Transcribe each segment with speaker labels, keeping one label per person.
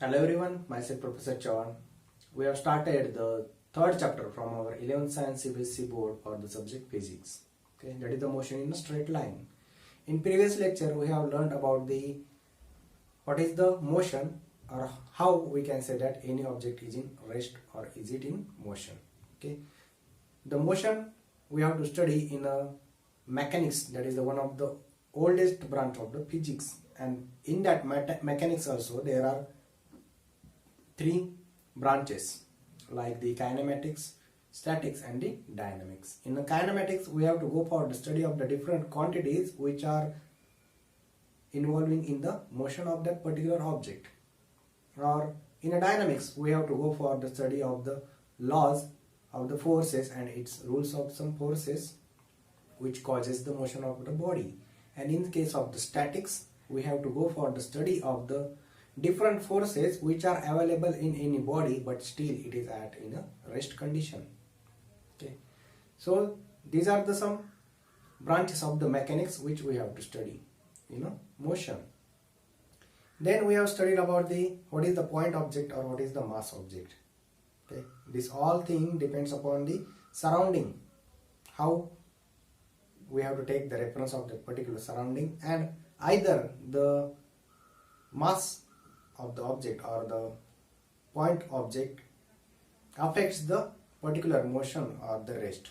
Speaker 1: Hello everyone, myself Professor Chavan. We have started the third chapter from our 11th Science CBSE board for the subject physics. Okay, that is the motion in a straight line. In previous lecture, we have learned about the what is the motion or how we can say that any object is in rest or is it in motion. Okay, the motion we have to study in a mechanics, that is the one of the oldest branch of the physics, and in that mechanics also there are three branches like the kinematics, statics and the dynamics. In the kinematics we have to go for the study of the different quantities which are involving in the motion of that particular object, or in a dynamics we have to go for the study of the laws of the forces and its rules of some forces which causes the motion of the body, and in case of the statics we have to go for the study of the different forces which are available in any body but still it is at in a rest condition. Okay, so these are the some branches of the mechanics which we have to study, motion. Then we have studied about the what is the point object or what is the mass object. Okay, this all thing depends upon the surrounding, how we have to take the reference of that particular surrounding, and either the mass of the object or the point object affects the particular motion or the rest.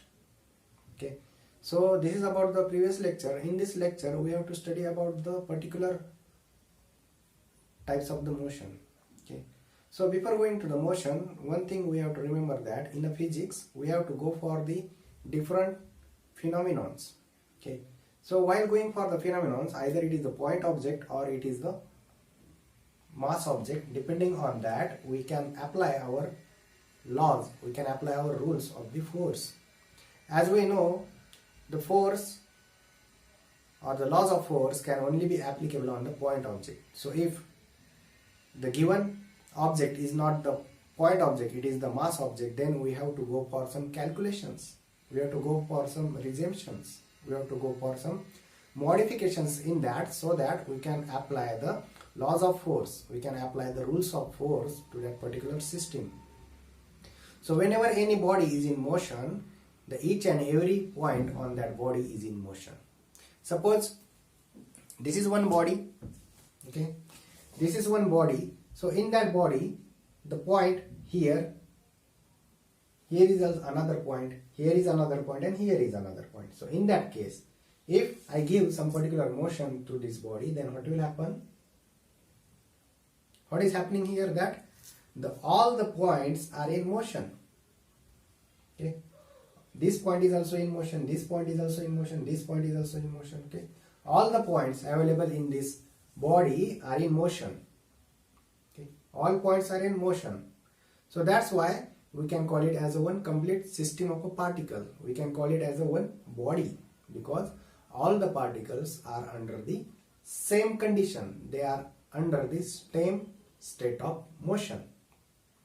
Speaker 1: Okay, so this is about the previous lecture. In this lecture we have to study about the particular types of the motion. Okay, so before going to the motion, one thing we have to remember that in the physics we have to go for the different phenomenons. Okay, so while going for the phenomenons, either it is the point object or it is the mass object, depending on that we can apply our laws, we can apply our rules of the force. As we know, the force or the laws of force can only be applicable on the point object. So if the given object is not the point object, it is the mass object, then we have to go for some calculations, we have to go for some resumptions, we have to go for some modifications in that, so that we can apply the laws of force, we can apply the rules of force to that particular system. So whenever any body is in motion, the each and every point on that body is in motion. Suppose this is one body, okay, this is one body. So in that body, the point here is another point, here is another point, and here is another point. So in that case, if I give some particular motion to this body, then what will happen? What is happening here? That all the points are in motion. Okay, this point is also in motion, this point is also in motion, this point is also in motion. Okay, all the points available in this body are in motion. Okay, all points are in motion. So that's why we can call it as a one complete system of a particle. We can call it as a one body, because all the particles are under the same condition, they are under the same state of motion.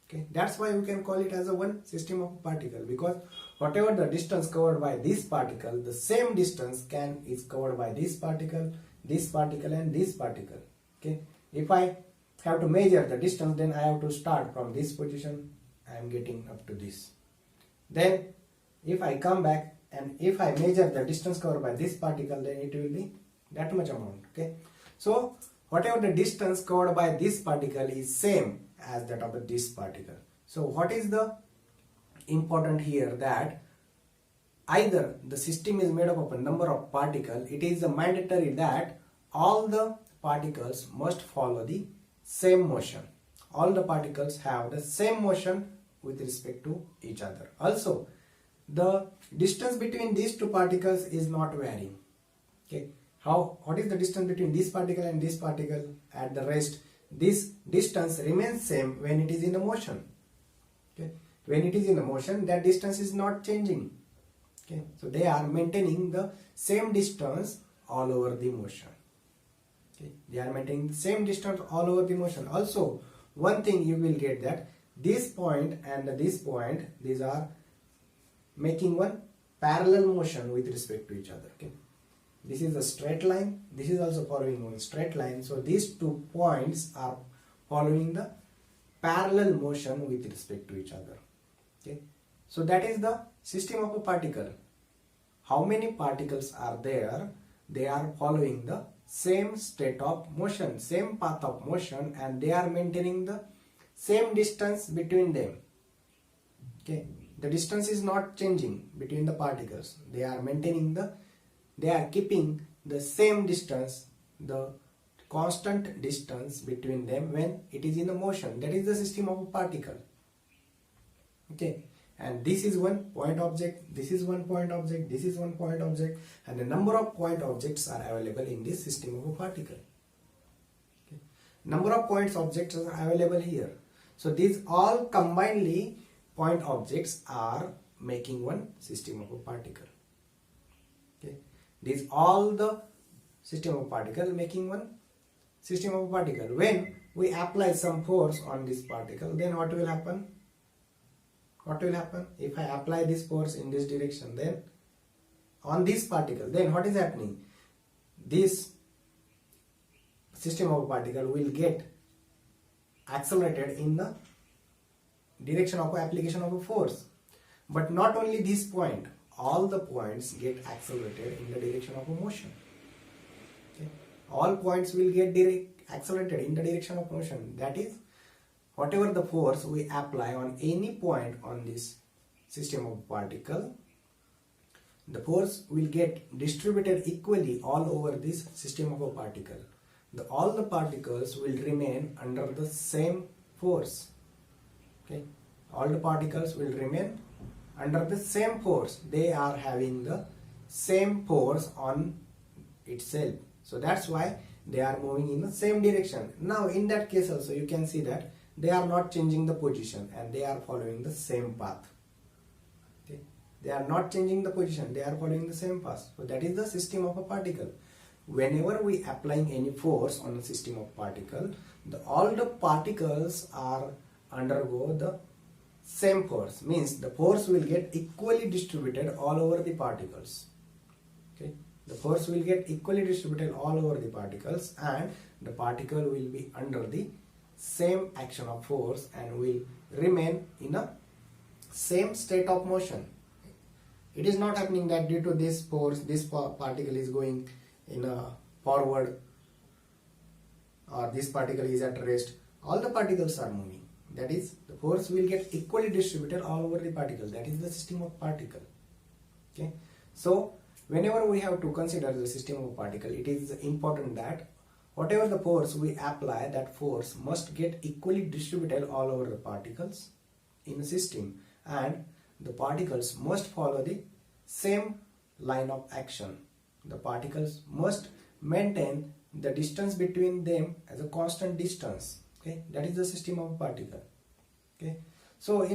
Speaker 1: Okay, that's why we can call it as a one system of particle, because whatever the distance covered by this particle, the same distance is covered by this particle and this particle. Okay, if I have to measure the distance, then I have to start from this position, I am getting up to this. Then if I come back and if I measure the distance covered by this particle, then it will be that much amount. Okay, so whatever the distance covered by this particle is same as that of this particle. So what is the important here? That either the system is made up of a number of particles, it is mandatory that all the particles must follow the same motion. All the particles have the same motion with respect to each other. Also, the distance between these two particles is not varying. Okay, what is the distance between this particle and this particle at the rest? This distance remains same when it is in a motion. Okay, when it is in a motion, that distance is not changing. Okay, so they are maintaining the same distance all over the motion. Okay, they are maintaining the same distance all over the motion. Also, one thing you will get that this point and this point, these are making one parallel motion with respect to each other. Okay, This is a straight line. This is also following one straight line. So these 2 points are following the parallel motion with respect to each other. Okay, so that is the system of a particle. How many particles are there? They are following the same state of motion, same path of motion, and they are maintaining the same distance between them. Okay, the distance is not changing between the particles. They are keeping the same distance, the constant distance between them when it is in a motion. That is the system of a particle. Okay, and this is one point object, this is one point object, this is one point object, and the number of point objects are available in this system of a particle. Okay. Number of points objects are available here. So these all combinedly point objects are making one system of a particle. Okay, these all the system of particle making one system of a particle. When we apply some force on this particle, then what will happen? What will happen? If I apply this force in this direction, then on this particle, then what is happening? This system of a particle will get accelerated in the direction of application of a force. But not only this point, all the points get accelerated in the direction of a motion. Okay. All points will get accelerated in the direction of motion. That is, whatever the force we apply on any point on this system of particle, the force will get distributed equally all over this system of a particle. All the particles will remain under the same force. Okay, all the particles will remain under the same force. They are having the same force on itself. So that's why they are moving in the same direction. Now in that case also you can see that they are not changing the position and they are following the same path. Okay, they are not changing the position, they are following the same path. So that is the system of a particle. Whenever we applying any force on a system of particle, all the particles are undergo the same force, means the force will get equally distributed all over the particles. Okay, the force will get equally distributed all over the particles, and the particle will be under the same action of force and will remain in a same state of motion. It is not happening that due to this force this particle is going in a forward or this particle is at rest. All the particles are moving. That is, the force will get equally distributed all over the particle. That is the system of particle. Okay, so whenever we have to consider the system of particle, it is important that whatever the force we apply, that force must get equally distributed all over the particles in a system, and the particles must follow the same line of action. The particles must maintain the distance between them as a constant distance. Okay, that is the system of a particle. Okay, so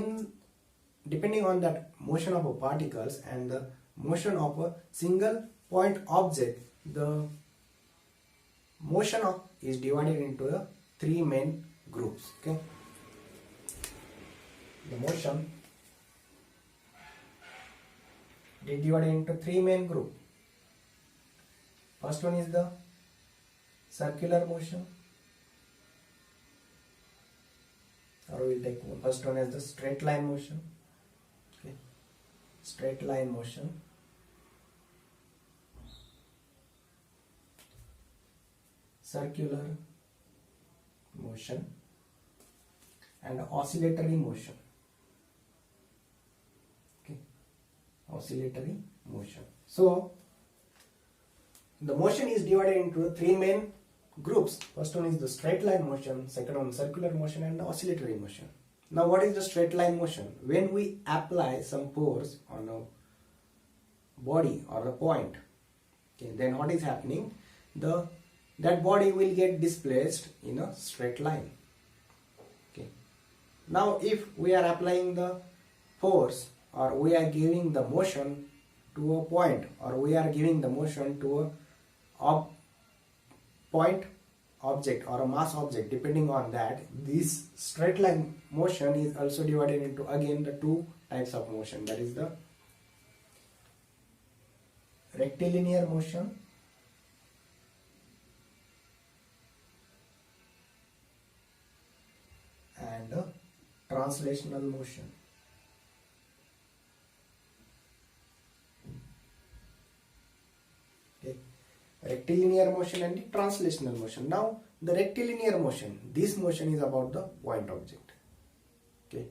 Speaker 1: depending on that motion of a particles and the motion of a single point object, the motion is divided into the three main groups. Okay, the motion is divided into three main groups. First one is the circular motion, or we will take first one as the straight line motion. Okay, straight line motion. Circular motion and oscillatory motion. Okay, oscillatory motion. So the motion is divided into three main groups. First one is the straight line motion, second one circular motion, and the oscillatory motion. Now what is the straight line motion? When we apply some force on a body or a point, okay, then what is happening? That body will get displaced in a straight line. Okay. Now if we are applying the force, or we are giving the motion to a point, or we are giving the motion to a point object or a mass object, depending on that, this straight line motion is also divided into again the two types of motion. That is the rectilinear motion and the translational motion. Okay, rectilinear motion and the translational motion. Now the rectilinear motion, this motion is about the point object. Okay,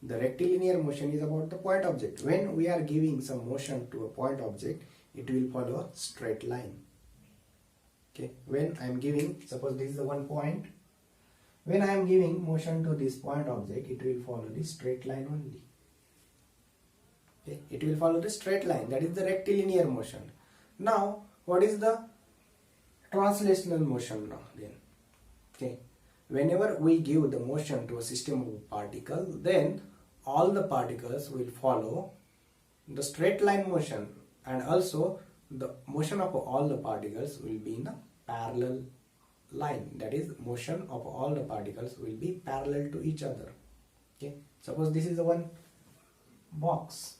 Speaker 1: the rectilinear motion is about the point object. When we are giving some motion to a point object, it will follow a straight line. Okay, when I am giving, suppose this is the one point, when I am giving motion to this point object, it will follow the straight line only. Okay, it will follow the straight line, that is the rectilinear motion. Now what is the translational motion now then? Okay, whenever we give the motion to a system of particles, then all the particles will follow the straight line motion, and also the motion of all the particles will be in a parallel line, that is motion of all the particles will be parallel to each other. Okay, suppose this is the one box,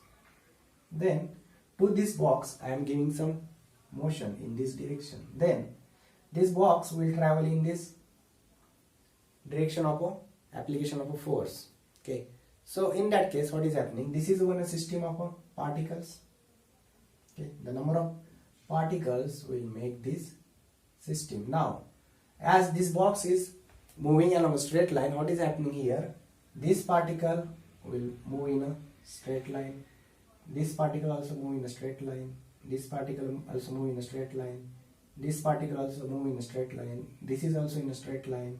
Speaker 1: then to this box I am giving some motion in this direction, then this box will travel in this direction of a application of a force. Okay, so in that case what is happening, this is one system of particles. Okay, the number of particles will make this system. Now as this box is moving along a straight line, what is happening here, this particle will move in a straight line, this particle also move in a straight line, this particle also move in a straight line, this particle also move in a straight line, this is also in a straight line,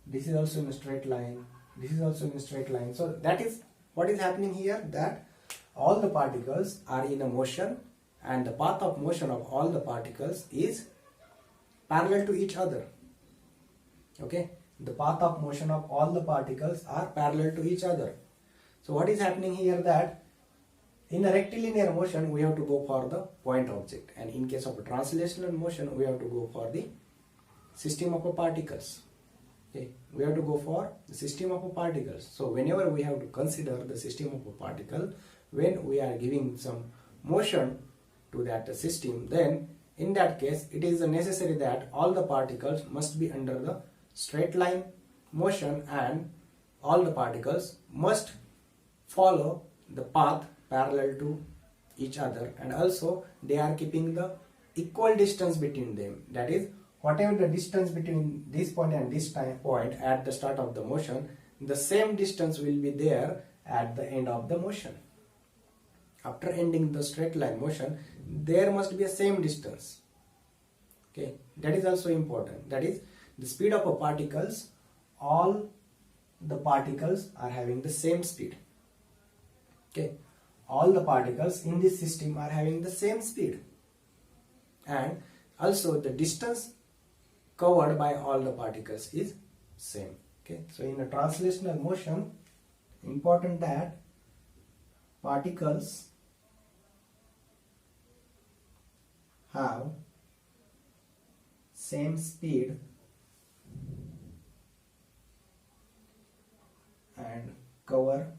Speaker 1: this is also in a straight line, this is also in a straight line. So that is what is happening here, that all the particles are in a motion and the path of motion of all the particles is parallel to each other. Okay, the path of motion of all the particles are parallel to each other. So what is happening here, that in a rectilinear motion we have to go for the point object, and in case of a translational motion we have to go for the system of particles. Okay, we have to go for the system of particles. So whenever we have to consider the system of a particle, when we are giving some motion to that system, then in that case it is necessary that all the particles must be under the straight line motion, and all the particles must follow the path parallel to each other, and also they are keeping the equal distance between them, that is whatever the distance between this point and this point at the start of the motion, the same distance will be there at the end of the motion. After ending the straight line motion, there must be a same distance. Okay, that is also important, that is the speed of a particles, all the particles are having the same speed. Okay, all the particles in this system are having the same speed, and also the distance covered by all the particles is same. Okay, so in a translational motion, important that particles have same speed and cover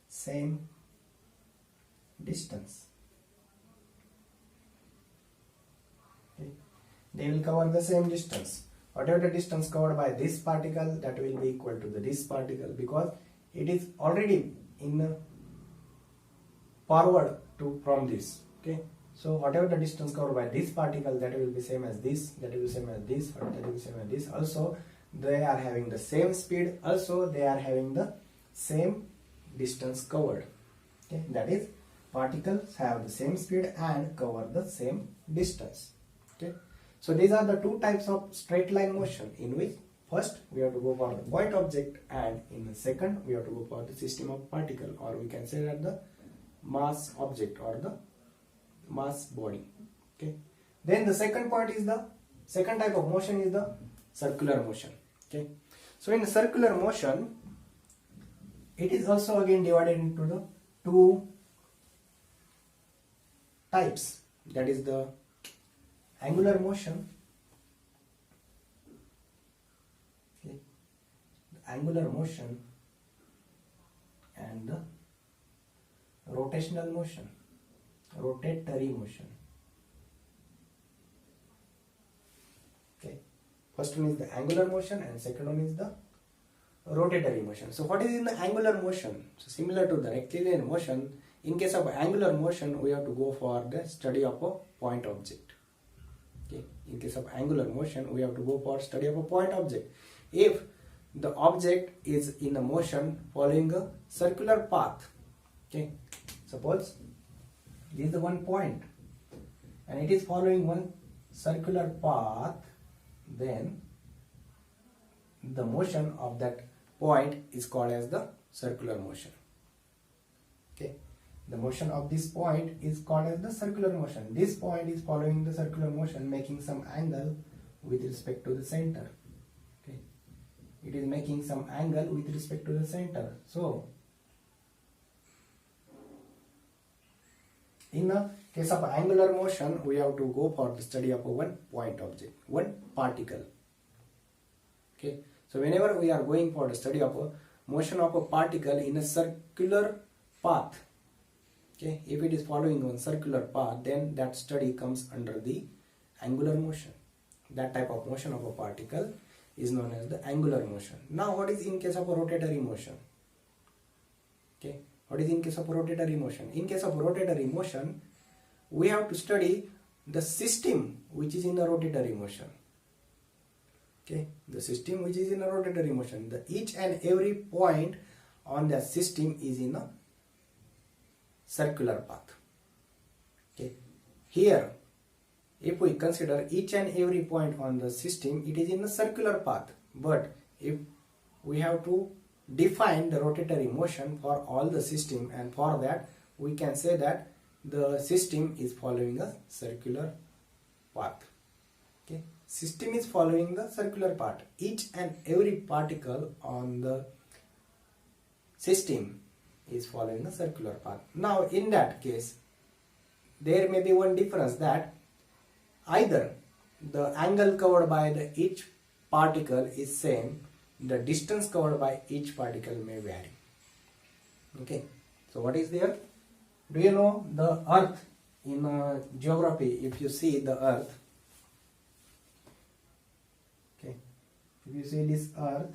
Speaker 1: same distance. Okay, they will cover the same distance. Whatever the distance covered by this particle, that will be equal to this particle, because it is already in forward to from this. Okay, so whatever the distance covered by this particle, that will be same as this, that will be same as this, or that will be same as this. Also they are having the same speed, also they are having the same distance covered. Okay, that is particles have the same speed and cover the same distance. Okay, so these are the two types of straight line motion, in which first we have to go for the point object, and in the second we have to go for the system of particle, or we can say that the mass object or the mass body. Okay, then the second point is the second type of motion is the circular motion. Okay, so in circular motion, it is also again divided into the two types, that is the angular motion. Okay, the angular motion and the rotational motion, rotatory motion. Okay, first one is the angular motion and second one is the rotatory motion. So what is in the angular motion? So similar to the rectilinear motion, in case of angular motion, we have to go for the study of a point object. Okay. In case of angular motion, we have to go for study of a point object. If the object is in a motion following a circular path, okay, suppose this is the one point and it is following one circular path, then the motion of that point is called as the circular motion. Okay, the motion of this point is called as the circular motion. This point is following the circular motion, making some angle with respect to the center. Okay, it is making some angle with respect to the center. So in the case of angular motion, we have to go for the study of a one point object, one particle. Okay, so whenever we are going for the study of a motion of a particle in a circular path, okay, if it is following one circular path, then that study comes under the angular motion. That type of motion of a particle is known as the angular motion. Now what is in case of a rotatory motion? Okay, what is in case of rotatory motion? In case of rotatory motion, we have to study the system which is in a rotatory motion. Okay, the system which is in a rotatory motion. The each and every point on the system is in a circular path. Okay, here if we consider each and every point on the system, it is in a circular path. But if we have to define the rotatory motion for all the system, and for that we can say that the system is following a circular path. Okay, system is following the circular path. Each and every particle on the system is following a circular path. Now in that case, there may be one difference, that either the angle covered by the each particle is same, the distance covered by each particle may vary. Okay, so what is there? Do you know the earth in geography? If you see the earth, okay, if you see this earth,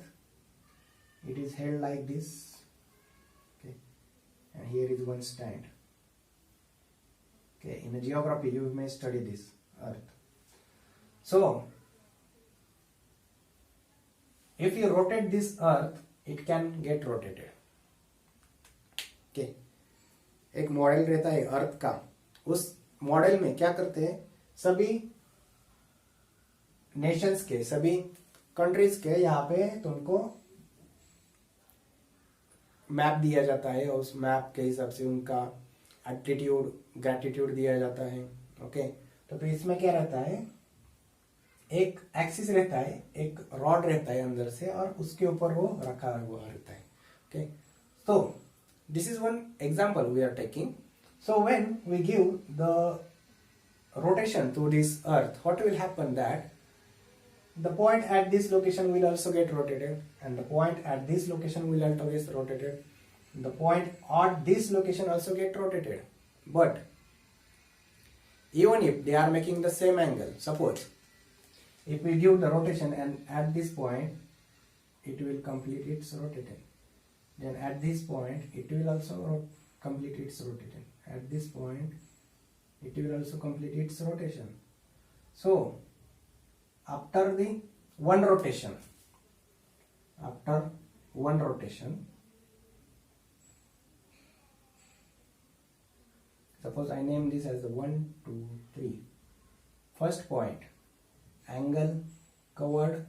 Speaker 1: it is held like this, okay, and here is one stand. Okay, in the geography you may study this earth. So if you rotate this earth, it can get rotated. Okay, एक model रहता है अर्थ का, उस model में क्या करते हैं, सभी नेशंस के, सभी कंट्रीज के यहाँ पे तुमको मैप दिया जाता है, और उस मैप के हिसाब से उनका एल्टीट्यूड, ग्रेटिट्यूड दिया जाता है. ओके, तो इसमें क्या रहता है, एक एक्सिस रहता है, एक रॉड रहता है अंदर से, और उसके ऊपर वो रखा हुआ रहता है. Okay, so this is one example we are taking. So when we give the rotation to this earth, what will happen, that the point at this location will also get rotated, and the point at this location will also get rotated, the point at this location also get rotated. But even if they are making the same angle, suppose if we give the rotation and at this point it will complete its rotation, then at this point it will also complete its rotation, at this point it will also complete its rotation. So after the one rotation, suppose I name this as the 1, 2, 3. First point, angle covered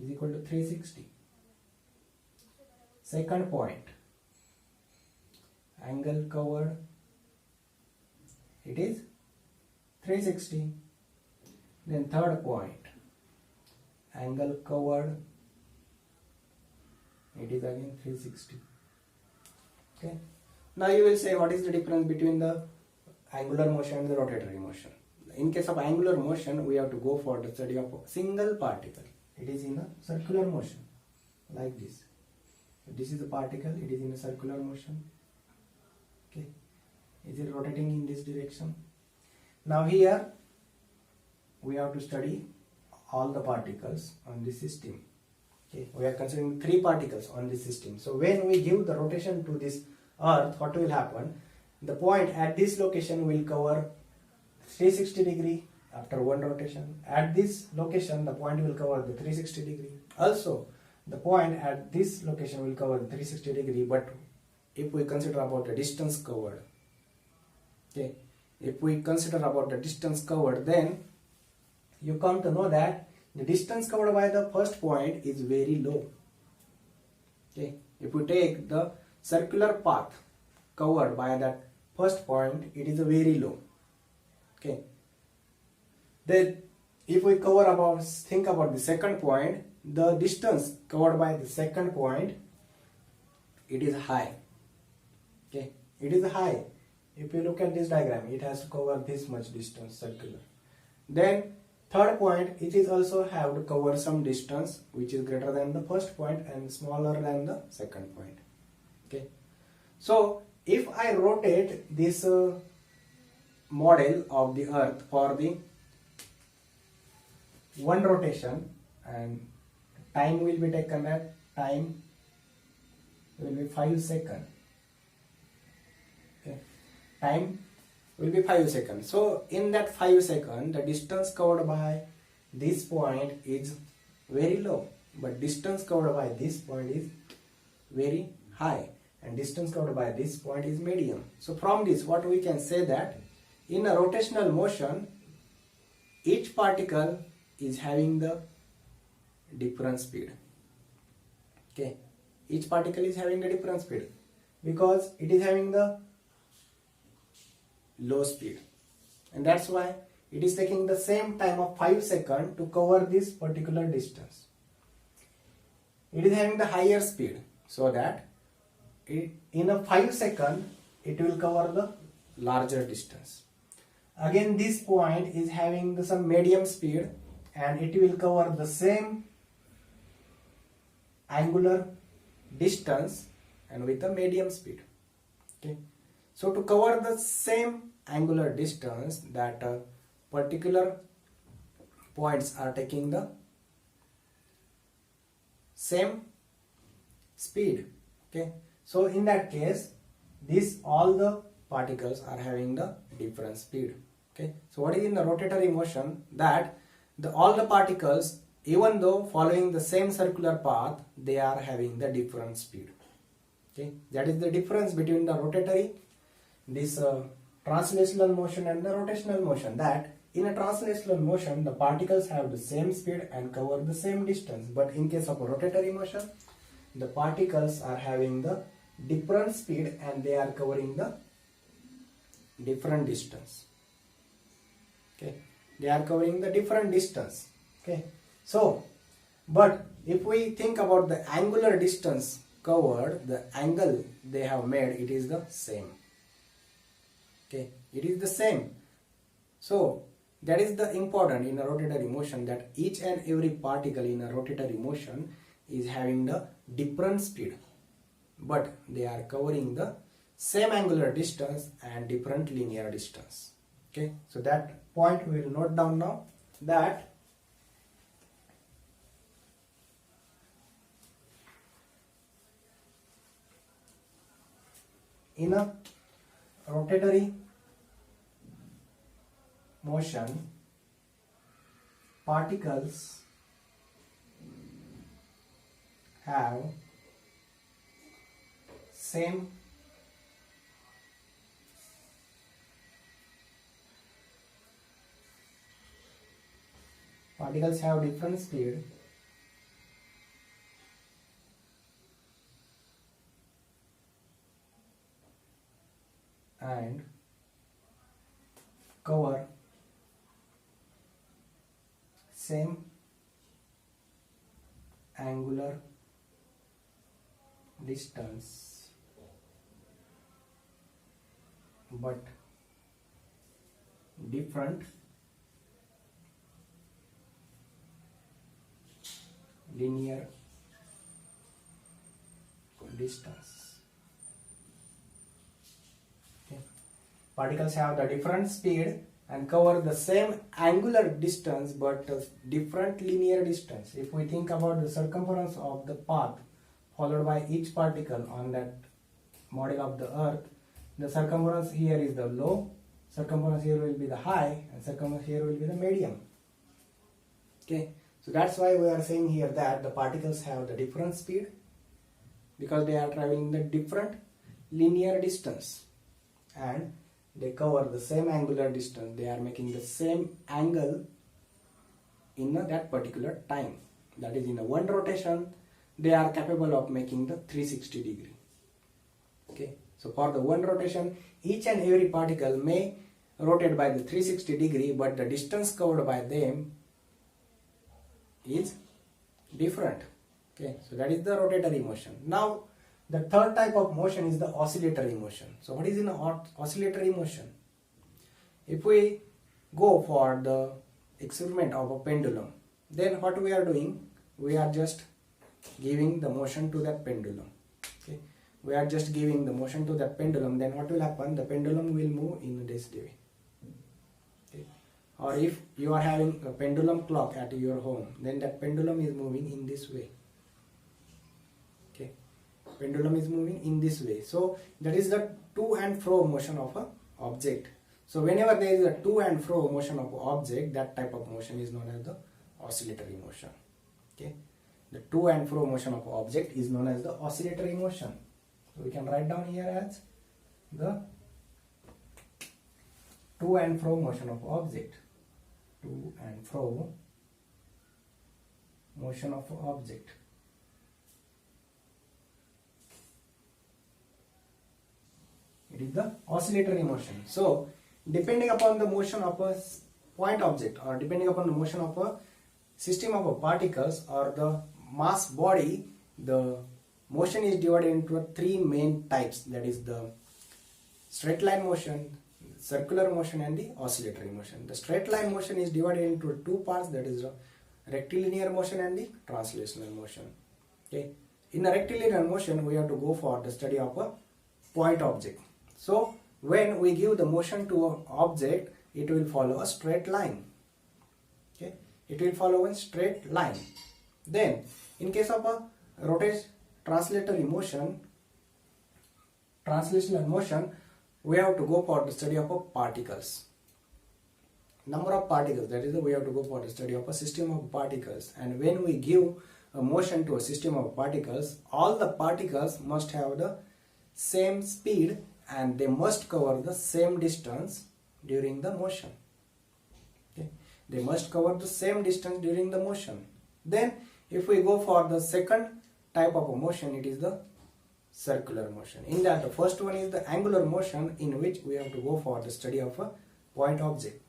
Speaker 1: is equal to 360. Second point, angle covered, it is 360. Then third point, angle covered, it is again 360. Okay. Now you will say, what is the difference between the angular motion and the rotatory motion? In case of angular motion, we have to go for the study of a single particle. It is in a circular motion, like this. This is a particle, it is in a circular motion. Okay, is it rotating in this direction? Now here we have to study all the particles on the system. Okay, we are considering 3 particles on this system. So when we give the rotation to this earth, what will happen? The point at this location will cover 360 degree after one rotation. At this location, the point will cover the 360 degree. Also, the point at this location will cover the 360 degree, but if we consider about the distance covered, okay, if we consider about the distance covered, then you come to know that the distance covered by the first point is very low. Okay, if we take the circular path covered by that first point, it is a very low. Okay, then if we think about the second point, the distance covered by the second point, it is high. Okay, it is high. If you look at this diagram, it has to cover this much distance circular. Then third point, it is also have to cover some distance which is greater than the first point and smaller than the second point. Okay, so if I rotate this model of the earth for the one rotation, and time will be taken, at time will be 5 seconds. Okay, time will be 5 seconds. So in that 5 seconds, the distance covered by this point is very low, but distance covered by this point is very high, and distance covered by this point is medium. So from this, what we can say that in a rotational motion, each particle is having the different speed. Okay, each particle is having a different speed because it is having the low speed, and that's why it is taking the same time of 5 seconds to cover this particular distance. It is having the higher speed, so that in a 5 seconds it will cover the larger distance. Again, this point is having some medium speed, and it will cover the same angular distance and with a medium speed. Okay, so to cover the same angular distance, that particular points are taking the same speed. Okay, so in that case, all the particles are having the different speed. Okay, so what is in the rotatory motion? That all the particles, even though following the same circular path, they are having the different speed. Okay, that is the difference between the rotatory, this translational motion, and the rotational motion. That in a translational motion, the particles have the same speed and cover the same distance, but in case of a rotatory motion, the particles are having the different speed and they are covering the different distance. Okay, they are covering the different distance. Okay, so but if we think about the angular distance covered, the angle they have made, it is the same. Okay, it is the same. So that is the important in a rotatory motion, that each and every particle in a rotatory motion is having the different speed, but they are covering the same angular distance and different linear distance. Okay, so that point we will note down now, that in a rotatory motion, particles have same particles have different speed and cover same angular distance but different linear distance. Okay. Particles have the different speed and cover the same angular distance but different linear distance. If we think about the circumference of the path followed by each particle on that model of the earth, the circumference here is the low, circumference here will be the high, and circumference here will be the medium. Okay, so that's why we are saying here that the particles have the different speed because they are traveling the different linear distance and they cover the same angular distance. They are making the same angle in that particular time. That is, in a one rotation they are capable of making the 360 degree. Okay, so for the one rotation each and every particle may rotate by the 360 degree, but the distance covered by them is different. Okay, so that is the rotatory motion. Now the third type of motion is the oscillatory motion. So what is in oscillatory motion? If we go for the experiment of a pendulum, then what we are doing, we are just giving the motion to that pendulum. Okay, we are just giving the motion to that pendulum. Then what will happen? The pendulum will move in this way. Okay. Or if you are having a pendulum clock at your home, then that pendulum is moving in this way. Okay, pendulum is moving in this way. So that is the to and fro motion of an object. So whenever there is a to and fro motion of an object, that type of motion is known as the oscillatory motion. Okay, the to and fro motion of an object is known as the oscillatory motion. So we can write down here as the to and fro motion of object. To and fro motion of object. It is the oscillatory motion. So depending upon the motion of a point object or depending upon the motion of a system of particles or the mass body, the motion is divided into three main types. That is the straight line motion, circular motion and the oscillatory motion. The straight line motion is divided into two parts, that is the rectilinear motion and the translational motion. Okay, in the rectilinear motion we have to go for the study of a point object. So when we give the motion to an object, it will follow a straight line. Okay, it will follow a straight line. Then in case of a translational motion, we have to go for the study of particles. Number of particles, that is, we have to go for the study of a system of particles. And when we give a motion to a system of particles, all the particles must have the same speed and they must cover the same distance during the motion. Okay, they must cover the same distance during the motion. Then if we go for the second type of a motion, it is the circular motion. In that, the first one is the angular motion, in which we have to go for the study of a point object.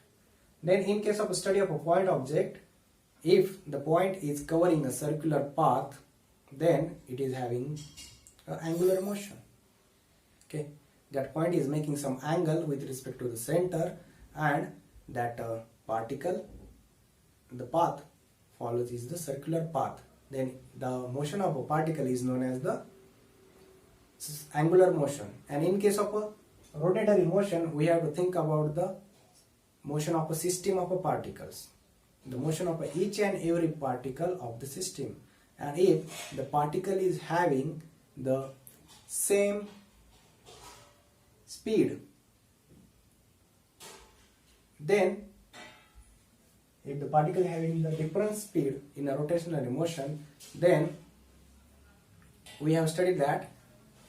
Speaker 1: Then in case of a study of a point object, if the point is covering a circular path, then it is having an angular motion. Okay, that point is making some angle with respect to the center, and that particle, the path follows is the circular path. Then the motion of a particle is known as the angular motion. And in case of a rotatory motion, we have to think about the motion of a system of particles, the motion of each and every particle of the system. And if the particle is having the same speed, then if the particle having the different speed in a rotational motion, then we have studied that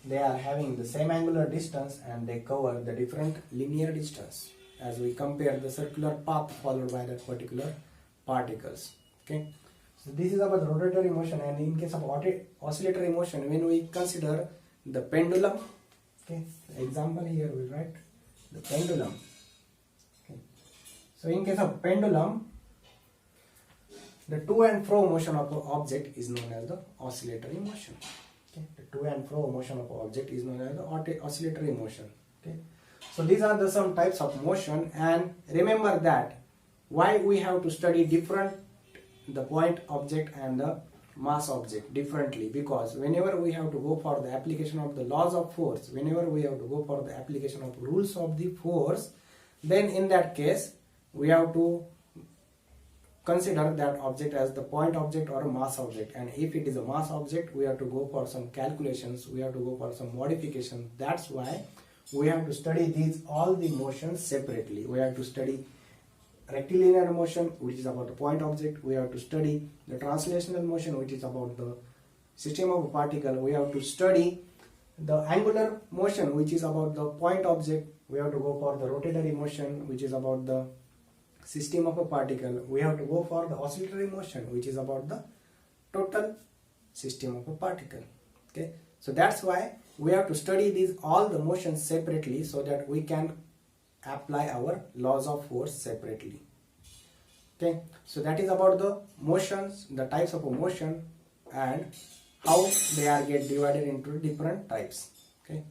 Speaker 1: they are having the same angular distance and they cover the different linear distance as we compare the circular path followed by that particular particles. Okay, so this is about the rotatory motion. And in case of oscillatory motion, when we consider the pendulum, okay, example here we write the pendulum. Okay, so in case of pendulum, the to and fro motion of an object is known as the oscillatory motion. Okay, the to and fro motion of an object is known as the oscillatory motion. Okay, so these are the some types of motion. And remember that why we have to study different the point object and the mass object differently, because whenever we have to go for the application of the laws of force, whenever we have to go for the application of rules of the force, then in that case we have to consider that object as the point object or a mass object, and if it is a mass object, we have to go for some calculations, we have to go for some modifications. That's why we have to study these all the motions separately. We have to study rectilinear motion, which is about the point object. We have to study the translational motion, which is about the system of a particle. We have to study the angular motion, which is about the point object. We have to go for the rotatory motion, which is about the system of a particle. We have to go for the oscillatory motion, which is about the total system of a particle. Okay, so that's why we have to study these all the motions separately, so that we can apply our laws of force separately. Okay, so that is about the motions, the types of a motion, and how they are get divided into different types. Okay.